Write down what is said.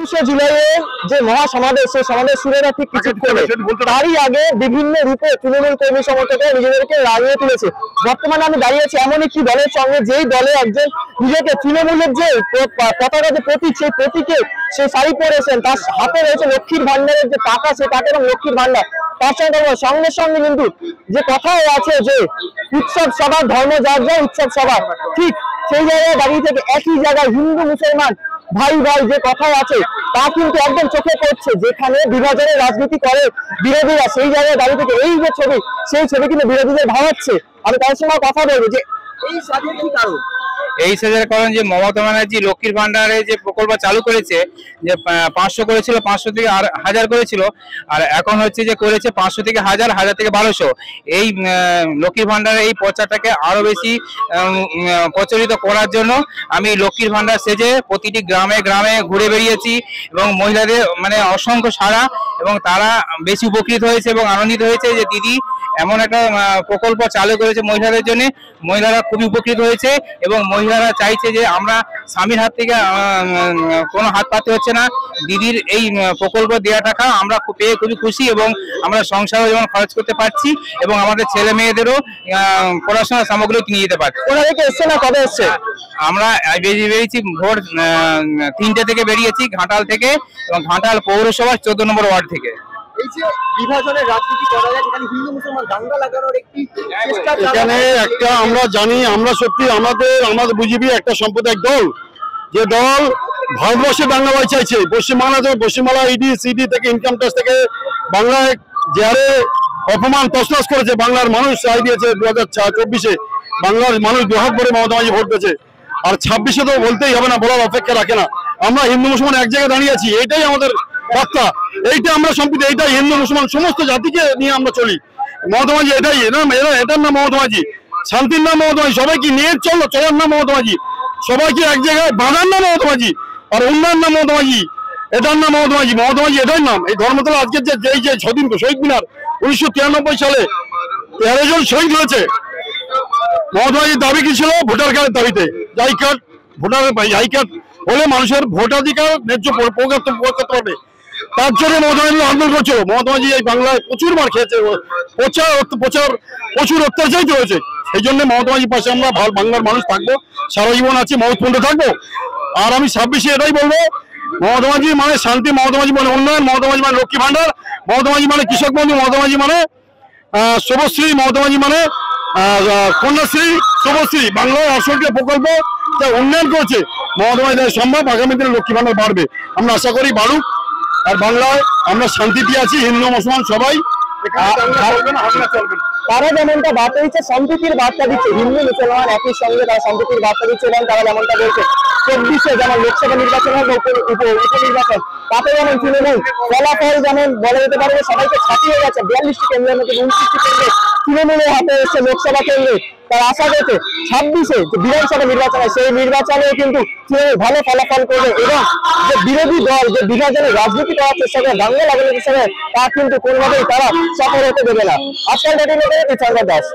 21শে জুলাইয়ে যে মহাসমাবেশ, সেই সমাবেশ শুরু হওয়ার ঠিক কিছুক্ষণ তারই আগে বিভিন্ন রূপে তৃণমূল কর্মী সমর্থকরা নিজেদেরকে রাগিয়ে তুলেছে। বর্তমানে আমি দাঁড়িয়ে আছি এমন একটি দলের সঙ্গে, যেই দলে একজন নিজেকে তৃণমূলের যে পতাকা, যে প্রতীক, সেই প্রতীকে সে শাড়ি পরেছেন, তার হাতে রয়েছে লক্ষ্মীর ভান্ডারের যে টাকা, সেই টাকা এবং লক্ষ্মীর ভান্ডার। তার সঙ্গে সঙ্গে কিন্তু যে কথাও আছে যে উৎসব সভা ধর্ম যার যা উৎসব সভা, ঠিক সেই জায়গায় দাঁড়িয়ে থেকে একই জায়গায় হিন্দু মুসলমান ভাই ভাই যে কথাও আছে তা কিন্তু একদম চোখে পড়ছে। যেখানে বিভাজনের রাজনীতি করে বিরোধীরা, সেই জায়গায় দাঁড়িয়ে থেকে এই যে ছবি, সেই ছবি কিন্তু বিরোধীদের ভাবাচ্ছে। আমি তার সঙ্গে কথা বলবো যে এই সাজের কি কারণ? এই সাজের কারণ যে মমতা ব্যানার্জি লক্ষ্মীর ভান্ডারে যে প্রকল্প চালু করেছে, যে 500 করেছিল, 500 থেকে 1000 করেছিল, আর এখন হচ্ছে যে করেছে 500 থেকে 1000, 1000 থেকে 1200। এই লক্ষ্মীর ভান্ডারে এই প্রচারটাকে আরো বেশি প্রচলিত করার জন্য আমি লক্ষ্মীর ভান্ডার সেজে প্রতিটি গ্রামে গ্রামে ঘুরে বেরিয়েছি এবং মহিলাদের মানে অসংখ্য সাড়া, এবং তারা বেশি উপকৃত হয়েছে এবং আনন্দিত হয়েছে যে দিদি এমন একটা প্রকল্প চালু করেছে মহিলাদের জন্য। মহিলারা খুবই উপকৃত হয়েছে এবং মহিলারা চাইছে যে আমরা স্বামীর হাত থেকে কোনো হাত পাতে হচ্ছে না, দিদির এই প্রকল্প দেওয়া টাকা আমরা পেয়ে খুবই খুশি এবং আমরা সংসারও যেমন খরচ করতে পারছি এবং আমাদের ছেলে মেয়েদেরও পড়াশোনার সামগ্রী কিনে যেতে পারছি। ওরা থেকে এসছে না, কবে এসছে? আমরা বেরিয়েছি ভোর 3টে থেকে বেরিয়েছি ঘাটাল থেকে, এবং ঘাটাল পৌরসভার 14 নম্বর ওয়ার্ড থেকে। এই যে বিভাজনের রাজনীতি করা যায়, এখানে হিন্দু মুসলমান দাঙ্গা লাগানোর একটি চেষ্টা, এখানে একটা আমরা জানি, আমরা সত্যি আমাদের বিজেপি একটা সাম্প্রদায়িক দল, যে দল ভারতবর্ষে দাঙ্গাবাজ চাইছে। পশ্চিমবাংলা ইডি সিডি থেকে, ইনকাম ট্যাক্স থেকে বাংলায় যে হারে অপমান তছনছ করেছে, বাংলার মানুষ চাই দিয়েছে 2024-এ বাংলার মানুষ দুহাত ভরে মমতা ব্যানার্জি ভোট দিয়েছে। আর 26-এ তো বলতেই হবে না, বলার অপেক্ষা রাখে না। আমরা হিন্দু মুসলমান এক জায়গায় দাঁড়িয়ে আছি, এইটাই আমাদের বার্তা, এইটা আমরা সম্প্রীতি, এইটাই হিন্দু মুসলমান সমস্ত জাতিকে নিয়ে আমরা চলি। মমতা ব্যানার্জি এটার নাম মমতা ব্যানার্জি, শান্তির নাম মমতা ব্যানার্জি, সবাইকে নিয়ে চলার নাম মমতা ব্যানার্জি, সবাইকে এক জায়গায় বাঁধার নাম মমতা ব্যানার্জি, আর উন্নয়ন নাম মমতা ব্যানার্জি, এটার নাম মমতা ব্যানার্জি। মমতা ব্যানার্জি এটাই নাম। এই ধর্মতলা আজকে যে ছদিন শহীদ মিনার 1993 সালে 13 জন শহীদ হয়েছে। মমতা ব্যানার্জির দাবি কি ছিল? ভোটার কার্ডের দাবিতে, আই কার্ড, আই কার্ড হলে মানুষের ভোটাধিকার ন্যায্য প্রয়োগ করতে পারবে, তার জন্য মমতা ব্যানার্জি আন্দোলন করছিল। মমতা ব্যানার্জি এই বাংলায় প্রচুর মার খেয়েছে, প্রচুর অত্যাচারিত হয়েছে। সেই জন্য মমতা ব্যানার্জির পাশে আমরা বাংলার মানুষ থাকবো, সারা জীবন আছে, মহৎপূর্ণ থাকবো। আর আমি 26-এ এটাই বলবো, মমতা ব্যানার্জি মানে শান্তি, মমতা ব্যানার্জি মানে উন্নয়ন, মমতা ব্যানার্জি মানে লক্ষ্মী ভান্ডার, মমতা ব্যানার্জি মানে কৃষক বন্ধু, মমতা ব্যানার্জি মানে শুভশ্রী, মমতা ব্যানার্জি মানে কন্যাশ্রী, শুভশ্রী, বাংলার অসংখ্য প্রকল্প যা উন্নয়ন করেছে মমতা ব্যানার্জি সম্ভব। আগামী দিনে লক্ষ্মী ভান্ডার বাড়বে, আমরা আশা করি বাড়ুক। আর বাংলায় আমরা শান্তিতে আছি, হিন্দু মুসলমান সবাই, তারা যেমনটা বার্তা দিচ্ছে, সম্প্রীতির বার্তা দিচ্ছে, হিন্দু মুসলমান একই সঙ্গে তারা সম্প্রীতির বার্তা দিচ্ছে, এবং তারা যেমনটা বলছে 24-এ যেমন লোকসভা নির্বাচন হবে, উপনির্বাচন, তাতে যেমন তৃণমূল ফলাফল যেমন বলা যেতে পারে সবাইকে ছাপিয়ে গেছে। 42টি কেন্দ্রের মধ্যে 29টি কেন্দ্রে তৃণমূলের হাতে এসছে লোকসভা কেন্দ্রে। তার আশা করছে 26-এ যে বিধানসভা নির্বাচন হয়, সেই নির্বাচনে কিন্তু তৃণমূল ভালো ফলাফল করবে, এবং যে বিরোধী দল যে বিভাজনের রাজনীতি করার চেষ্টা করে, দাঙ্গা লাগানোর চেষ্টা করে, তা কিন্তু কোনোভাবেই তারা সফল হতে দেবে না। আজকাল দাস।